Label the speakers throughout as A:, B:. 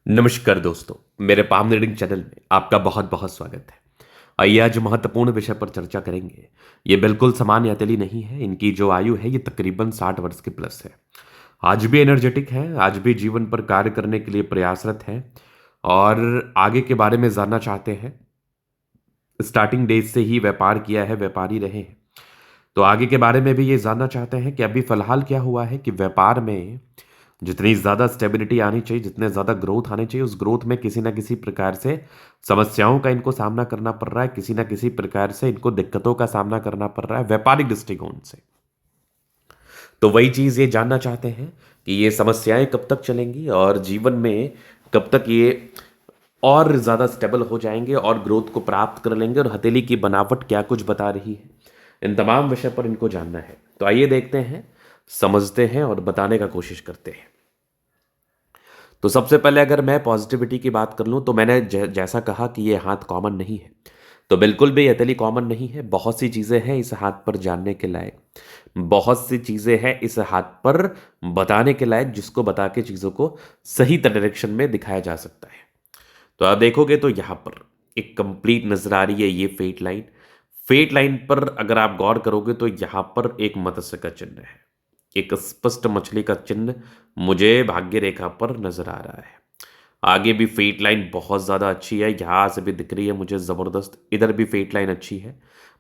A: नमस्कार दोस्तों, मेरे पाम रीडिंग चैनल में आपका बहुत बहुत स्वागत है। आइए आज महत्वपूर्ण विषय पर चर्चा करेंगे। ये बिल्कुल सामान्य अतली नहीं है। इनकी जो आयु है ये तकरीबन 60 वर्ष के प्लस है। आज भी एनर्जेटिक है, आज भी जीवन पर कार्य करने के लिए प्रयासरत है और आगे के बारे में जानना चाहते हैं। स्टार्टिंग डेज से ही व्यापार किया है, व्यापारी रहे हैं, तो आगे के बारे में भी ये जानना चाहते हैं कि अभी फिलहाल क्या हुआ है कि व्यापार में जितनी ज़्यादा स्टेबिलिटी आनी चाहिए, जितने ज़्यादा ग्रोथ आनी चाहिए, उस ग्रोथ में किसी ना किसी प्रकार से समस्याओं का इनको सामना करना पड़ रहा है, किसी ना किसी प्रकार से इनको दिक्कतों का सामना करना पड़ रहा है व्यापारिक दृष्टिकोण से। तो वही चीज़ ये जानना चाहते हैं कि ये समस्याएं कब तक चलेंगी और जीवन में कब तक ये और ज़्यादा स्टेबल हो जाएंगे और ग्रोथ को प्राप्त कर लेंगे और हथेली की बनावट क्या कुछ बता रही है। इन तमाम विषय पर इनको जानना है। तो आइए देखते हैं, समझते हैं और बताने का कोशिश करते हैं। तो सबसे पहले अगर मैं पॉजिटिविटी की बात कर लूँ तो मैंने जैसा कहा कि ये हाथ कॉमन नहीं है, तो बिल्कुल भी अतली कॉमन नहीं है। बहुत सी चीज़ें हैं इस हाथ पर जानने के लायक, बहुत सी चीज़ें हैं इस हाथ पर बताने के लायक, जिसको बता के चीज़ों को सही डायरेक्शन में दिखाया जा सकता है। तो आप देखोगे तो यहाँ पर एक कंप्लीट नजर आ रही है ये फेट लाइन। फेट लाइन पर अगर आप गौर करोगे तो यहाँ पर एक मत्स्य का चिन्ह है, एक स्पष्ट मछली का चिन्ह मुझे भाग्य रेखा पर नजर आ रहा है। आगे भी फेट लाइन बहुत ज़्यादा अच्छी है, यहाँ से भी दिख रही है मुझे ज़बरदस्त। इधर भी फेट लाइन अच्छी है।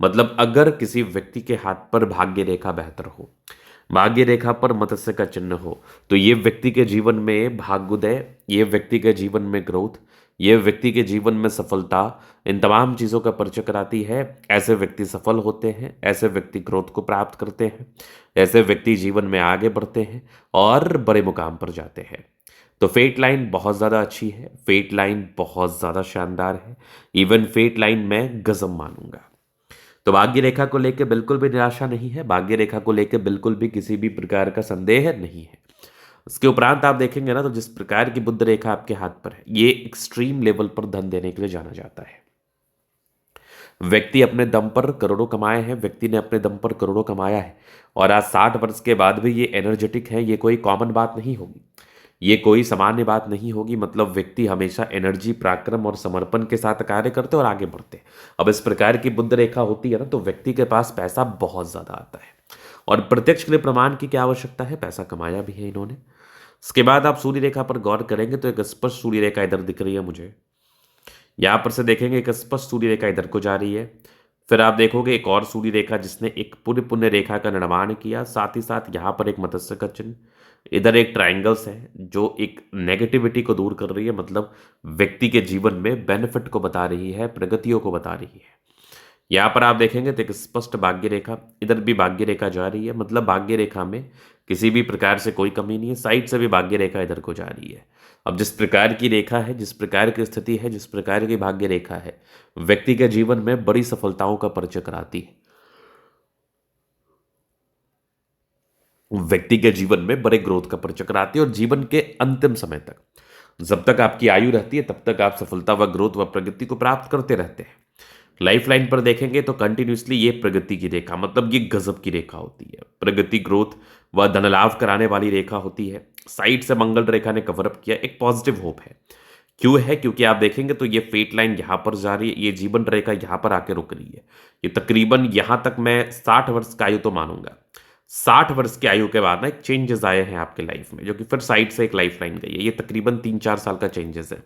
A: मतलब अगर किसी व्यक्ति के हाथ पर भाग्य रेखा बेहतर हो, भाग्य रेखा पर मत्स्य का चिन्ह हो, तो ये व्यक्ति के जीवन में भाग्योदय, ये व्यक्ति के जीवन में ग्रोथ, ये व्यक्ति के जीवन में सफलता, इन तमाम चीज़ों का परिचय कराती है। ऐसे व्यक्ति सफल होते हैं, ऐसे व्यक्ति ग्रोथ को प्राप्त करते हैं, ऐसे व्यक्ति जीवन में आगे बढ़ते हैं और बड़े मुकाम पर जाते हैं। तो फेट लाइन बहुत ज़्यादा अच्छी है, फेट लाइन बहुत ज़्यादा शानदार है। इवन फेट लाइन मैं गजब मानूंगा। तो भाग्य रेखा को लेकर बिल्कुल भी निराशा नहीं है, भाग्य रेखा को लेकर बिल्कुल भी किसी भी प्रकार का संदेह नहीं है। उसके उपरांत आप देखेंगे ना, तो जिस प्रकार की बुध रेखा आपके हाथ पर है, ये एक्सट्रीम लेवल पर धन देने के लिए जाना जाता है। व्यक्ति अपने दम पर करोड़ों कमाए हैं, व्यक्ति ने अपने दम पर करोड़ों कमाया है और आज 60 वर्ष के बाद भी ये एनर्जेटिक है। ये कोई कॉमन बात नहीं होगी, ये कोई सामान्य बात नहीं होगी। मतलब व्यक्ति हमेशा एनर्जी, पराक्रम और समर्पण के साथ कार्य करते और आगे बढ़ते। अब इस प्रकार की बुद्ध रेखा होती है ना, तो व्यक्ति के पास पैसा बहुत ज़्यादा आता है और प्रत्यक्ष के लिए प्रमाण की क्या आवश्यकता है, पैसा कमाया भी है इन्होंने। इसके बाद आप सूर्य रेखा पर गौर करेंगे तो एक स्पष्ट सूर्य रेखा इधर दिख रही है मुझे। यहाँ पर से देखेंगे एक स्पष्ट सूर्य रेखा इधर को जा रही है। फिर आप देखोगे एक और सूर्य रेखा जिसने एक पूर्ण पुण्य रेखा का निर्माण किया, साथ ही साथ यहाँ पर एक मत्स्य का चिन्ह, इधर एक ट्राइंगल्स है जो एक नेगेटिविटी को दूर कर रही है। मतलब व्यक्ति के जीवन में बेनिफिट को बता रही है, प्रगतियों को बता रही है। यहाँ पर आप देखेंगे तो एक स्पष्ट भाग्य रेखा, इधर भी भाग्य रेखा जा रही है। मतलब भाग्य रेखा में किसी भी प्रकार से कोई कमी नहीं है। साइड से भी भाग्य रेखा इधर को जा रही है। अब जिस प्रकार की रेखा है, जिस प्रकार की स्थिति है, जिस प्रकार की भाग्य रेखा है, व्यक्ति के जीवन में बड़ी सफलताओं का परिचय कराती है, व्यक्ति के जीवन में बड़े ग्रोथ का परिचय कराती है और जीवन के अंतिम समय तक, जब तक आपकी आयु रहती है, तब तक आप सफलता व ग्रोथ व प्रगति को प्राप्त करते रहते हैं। लाइफ लाइन पर देखेंगे तो कंटिन्यूसली ये प्रगति की रेखा, मतलब ये गजब की रेखा होती है। प्रगति, ग्रोथ व धन लाभ कराने वाली रेखा होती है। साइड से मंगल रेखा ने कवरअप किया, एक पॉजिटिव होप है। क्यों है? क्योंकि आप देखेंगे तो ये फेट लाइन यहाँ पर जा रही है, ये जीवन रेखा यहाँ पर आके रुक रही है। ये तकरीबन यहाँ तक मैं 60 वर्ष का आयु तो मानूंगा। 60 वर्ष की आयु के बाद ना एक चेंजेस आए हैं आपके लाइफ में, जो कि फिर साइड से एक लाइफ लाइन गई है। ये तकरीबन 3-4 साल का चेंजेस है।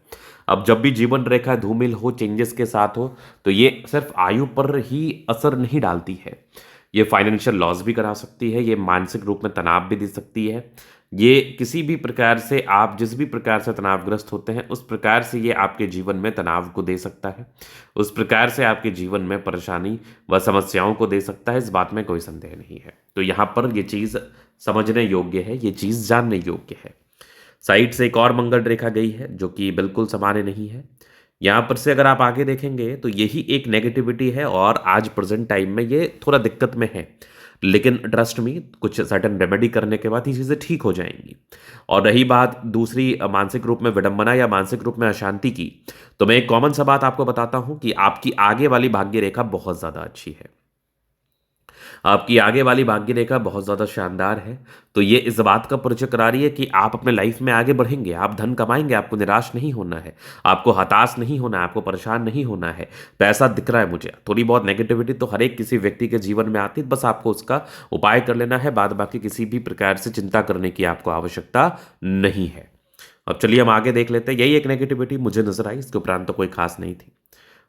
A: अब जब भी जीवन रेखा धूमिल हो, चेंजेस के साथ हो, तो ये सिर्फ आयु पर ही असर नहीं डालती है, ये फाइनेंशियल लॉस भी करा सकती है, ये मानसिक रूप में तनाव भी दे सकती है। ये किसी भी प्रकार से, आप जिस भी प्रकार से तनावग्रस्त होते हैं, उस प्रकार से ये आपके जीवन में तनाव को दे सकता है, उस प्रकार से आपके जीवन में परेशानी व समस्याओं को दे सकता है। इस बात में कोई संदेह नहीं है। तो यहाँ पर ये चीज़ समझने योग्य है, ये चीज़ जानने योग्य है। साइड से एक और मंगल रेखा गई है जो कि बिल्कुल सामान्य नहीं है। यहाँ पर से अगर आप आगे देखेंगे तो यही एक नेगेटिविटी है और आज प्रेजेंट टाइम में ये थोड़ा दिक्कत में है। लेकिन ट्रस्ट मी, कुछ सर्टन रेमेडी करने के बाद ये चीज़ें ठीक हो जाएंगी। और रही बात दूसरी मानसिक रूप में विडंबना या मानसिक रूप में अशांति की, तो मैं एक कॉमन सा बात आपको बताता हूं कि आपकी आगे वाली भाग्य रेखा बहुत ज़्यादा अच्छी है। आपकी आगे वाली भाग्य रेखा बहुत ज़्यादा शानदार है। तो ये इस बात का परिचय करा रही है कि आप अपने लाइफ में आगे बढ़ेंगे, आप धन कमाएँगे, आपको निराश नहीं होना है, आपको हताश नहीं होना है, आपको परेशान नहीं होना है। पैसा दिख रहा है मुझे, थोड़ी बहुत नेगेटिविटी तो हर एक किसी व्यक्ति के जीवन में आती है, बस आपको उसका उपाय कर लेना है, बाद बाकी किसी भी प्रकार से चिंता करने की आपको आवश्यकता नहीं है। अब चलिए हम आगे देख लेते हैं, यही एक नेगेटिविटी मुझे नज़र आई, इसके उपरांत तो कोई खास नहीं थी।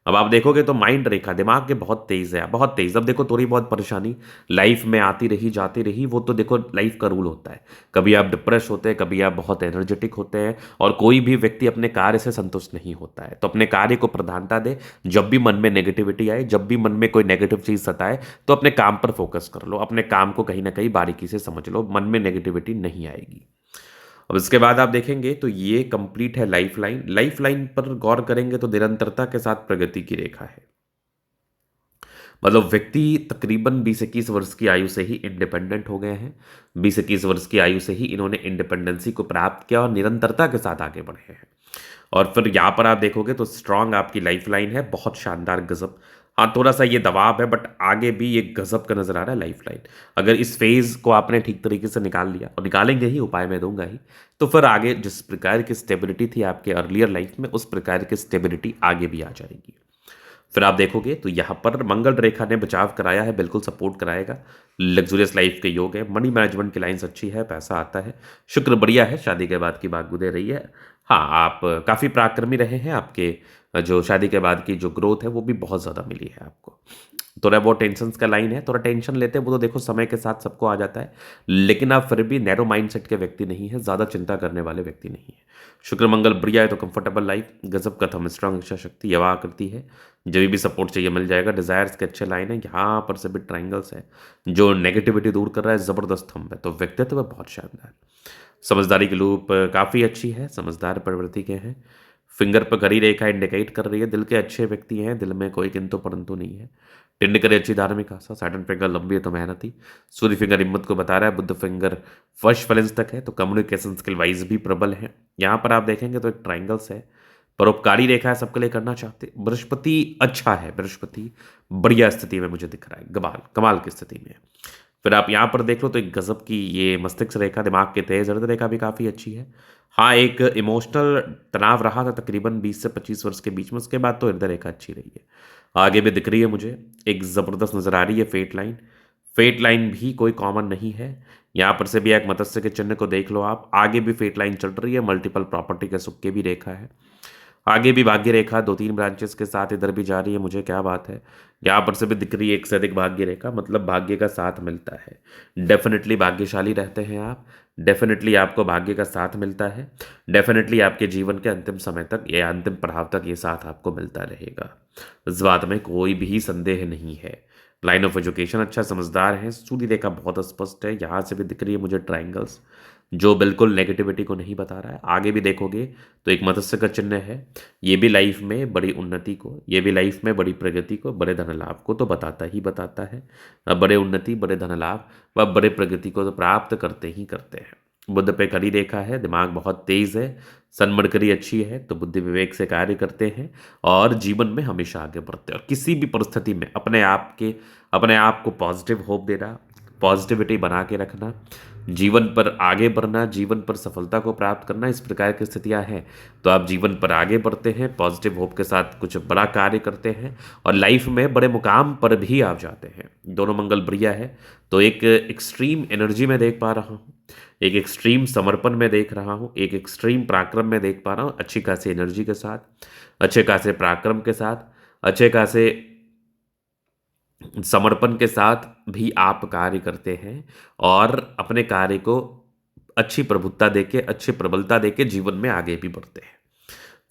A: अब आप देखोगे तो माइंड रेखा दिमाग के बहुत तेज है, बहुत तेज। अब देखो थोड़ी बहुत परेशानी लाइफ में आती रही जाती रही, वो तो देखो लाइफ का रूल होता है। कभी आप डिप्रेस होते हैं, कभी आप बहुत एनर्जेटिक होते हैं, और कोई भी व्यक्ति अपने कार्य से संतुष्ट नहीं होता है। तो अपने कार्य को प्रधानता दे। जब भी मन में नेगेटिविटी आए, जब भी मन में कोई नेगेटिव चीज सताए, तो अपने काम पर फोकस कर लो, अपने काम को कहीं ना कहीं बारीकी से समझ लो, मन में नेगेटिविटी नहीं आएगी। अब इसके बाद आप देखेंगे तो ये कंप्लीट है लाइफ लाइन। लाइफ लाइन पर गौर करेंगे तो निरंतरता के साथ प्रगति की रेखा है। मतलब व्यक्ति तकरीबन 20-21 वर्ष की आयु से ही इंडिपेंडेंट हो गए हैं। 20-21 वर्ष की आयु से ही इन्होंने इंडिपेंडेंसी को प्राप्त किया और निरंतरता के साथ आगे बढ़े हैं। और फिर यहाँ पर आप देखोगे तो स्ट्रांग आपकी लाइफ लाइन है, बहुत शानदार, गजब। हाँ, थोड़ा सा ये दबाव है, बट आगे भी ये गजब का नजर आ रहा है लाइफ लाइन। अगर इस फेज को आपने ठीक तरीके से निकाल लिया, और निकालेंगे ही, उपाय मैं दूंगा ही, तो फिर आगे जिस प्रकार की स्टेबिलिटी थी आपके अर्लियर लाइफ में, उस प्रकार की स्टेबिलिटी आगे भी आ जाएगी। फिर आप देखोगे तो यहाँ पर मंगल रेखा ने बचाव कराया है, बिल्कुल सपोर्ट कराएगा। लग्जूरियस लाइफ के योग है, मनी मैनेजमेंट की लाइन्स अच्छी है, पैसा आता है, शुक्र बढ़िया है, शादी के बाद की बात गुजर रही है। हाँ, आप काफ़ी पराक्रमी रहे हैं, आपके जो शादी के बाद की जो ग्रोथ है वो भी बहुत ज़्यादा मिली है आपको। थोड़ा बहुत टेंशन का लाइन है, थोड़ा टेंशन लेते हैं, वो तो देखो समय के साथ सबको आ जाता है, लेकिन आप फिर भी नैरो माइंडसेट के व्यक्ति नहीं है, ज़्यादा चिंता करने वाले व्यक्ति नहीं है। शुक्र मंगल बढ़िया है, तो कंफर्टेबल लाइफ, गजब का थम, स्ट्रांग इच्छा शक्ति यवा करती है, जब भी सपोर्ट चाहिए मिल जाएगा। डिजायर्स के अच्छे लाइन है, यहाँ पर से भी ट्राइंगल्स है, जो नेगेटिविटी दूर कर रहा है, जबरदस्त थंब है। तो व्यक्तित्व बहुत शानदार। समझदारी की लूप काफ़ी अच्छी है, समझदार प्रवृत्ति के हैं। फिंगर पर घड़ी रेखा इंडिकेट कर रही है दिल के अच्छे व्यक्ति हैं, दिल में कोई किंतु परंतु नहीं है। टिंड करे अच्छी धार्मिक आशा, सैटर्न फिंगर लंबी है तो मेहनती। सूर्य फिंगर हिम्मत को बता रहा है, बुद्ध फिंगर फर्स्ट फैलेंस तक है, तो कम्युनिकेशन स्किल वाइज भी प्रबल है। यहाँ पर आप देखेंगे तो एक ट्राइंगल्स है, परोपकारी रेखा है, सबके लिए करना चाहते। बृहस्पति अच्छा है, बृहस्पति बढ़िया स्थिति में मुझे दिख रहा है, कमाल कमाल की स्थिति में। फिर आप यहाँ पर देख लो तो एक गजब की ये मस्तिष्क रेखा, दिमाग के तेज हृदय रेखा भी काफ़ी अच्छी है। हाँ, एक इमोशनल तनाव रहा था तकरीबन 20 से 25 वर्ष के बीच में, उसके बाद तो हृदय रेखा अच्छी रही है, आगे भी दिख रही है मुझे, एक ज़बरदस्त नज़र आ रही है फेट लाइन। फेट लाइन भी कोई कॉमन नहीं है, यहाँ पर से भी एक मत्स्य के चिन्ह को देख लो आप, आगे भी फेट लाइन चल रही है, मल्टीपल प्रॉपर्टी के सुख के भी रेखा है, आगे भी भाग्य रेखा 2-3 ब्रांचेस के साथ इधर भी जा रही है, मुझे क्या बात है। यहाँ पर से भी दिख रही है एक से अधिक भाग्य रेखा, मतलब भाग्य का साथ मिलता है। डेफिनेटली भाग्यशाली रहते हैं आप, डेफिनेटली आपको भाग्य का साथ मिलता है, डेफिनेटली आपके जीवन के अंतिम समय तक या अंतिम पड़ाव तक ये साथ आपको मिलता रहेगा, इस बात में कोई भी संदेह नहीं है। लाइन ऑफ एजुकेशन अच्छा, समझदार है, सूर्य रेखा बहुत स्पष्ट है, यहाँ से भी दिख रही है मुझे ट्राइंगल्स, जो बिल्कुल नेगेटिविटी को नहीं बता रहा है। आगे भी देखोगे तो एक मत्स्य का चिन्ह है, ये भी लाइफ में बड़ी उन्नति को, ये भी लाइफ में बड़ी प्रगति को, बड़े धन लाभ को तो बताता ही बताता है। बड़े उन्नति, बड़े धन लाभ व बड़े प्रगति को तो प्राप्त करते ही करते हैं। बुद्ध पे कड़ी रेखा है, दिमाग बहुत तेज है, सन्मड़करी अच्छी है, तो बुद्धि विवेक से कार्य करते हैं और जीवन में हमेशा आगे बढ़ते हैं, और किसी भी परिस्थिति में अपने आप को पॉजिटिव होप देना, पॉजिटिविटी बना के रखना, जीवन पर आगे बढ़ना, जीवन पर सफलता को प्राप्त करना, इस प्रकार की स्थितियां हैं, तो आप जीवन पर आगे बढ़ते हैं, पॉजिटिव होप के साथ कुछ बड़ा कार्य करते हैं और लाइफ में बड़े मुकाम पर भी आप जाते हैं। दोनों मंगल बढ़िया है, तो एक एक्सट्रीम एनर्जी में देख पा रहा हूँ, एक एक्सट्रीम समर्पण में देख रहा हूँ, एक एक्सट्रीम पराक्रम में देख पा रहा हूँ, अच्छी खासी एनर्जी के साथ, अच्छे खासे पराक्रम के साथ, अच्छे खासे समर्पण के साथ भी आप कार्य करते हैं और अपने कार्य को अच्छी प्रभुत्ता देके, अच्छी प्रबलता देके जीवन में आगे भी बढ़ते हैं।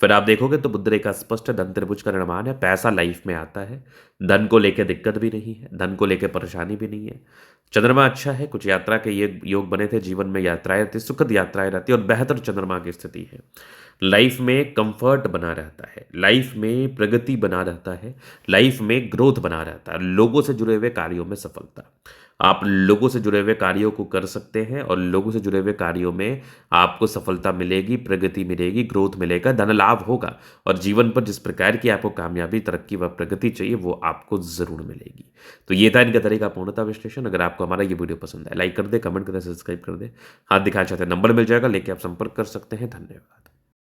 A: फिर आप देखोगे तो बुद्ध रेखा स्पष्ट है, धन त्रिभुज का निर्माण है, पैसा लाइफ में आता है, धन को लेकर दिक्कत भी नहीं है, धन को लेकर परेशानी भी नहीं है। चंद्रमा अच्छा है, कुछ यात्रा के ये योग बने थे, जीवन में यात्राएं रहती, सुखद यात्राएं रहती और बेहतर चंद्रमा की स्थिति है। लाइफ में कंफर्ट बना रहता है, लाइफ में प्रगति बना रहता है, लाइफ में ग्रोथ बना रहता है, लोगों से जुड़े हुए कार्यों में सफलता। आप लोगों से जुड़े हुए कार्यों को कर सकते हैं और लोगों से जुड़े हुए कार्यों में आपको सफलता मिलेगी, प्रगति मिलेगी, ग्रोथ मिलेगा, धन लाभ होगा और जीवन पर जिस प्रकार की आपको कामयाबी, तरक्की व प्रगति चाहिए वो आपको ज़रूर मिलेगी। तो ये था इनका तरीका पूर्णतः विश्लेषण। अगर आपको हमारा ये वीडियो पसंद आए, लाइक कर दें, कमेंट कर दें, सब्सक्राइब कर दें। हाथ दिखाना चाहते हैं नंबर मिल जाएगा, लेके आप संपर्क कर सकते हैं। धन्यवाद।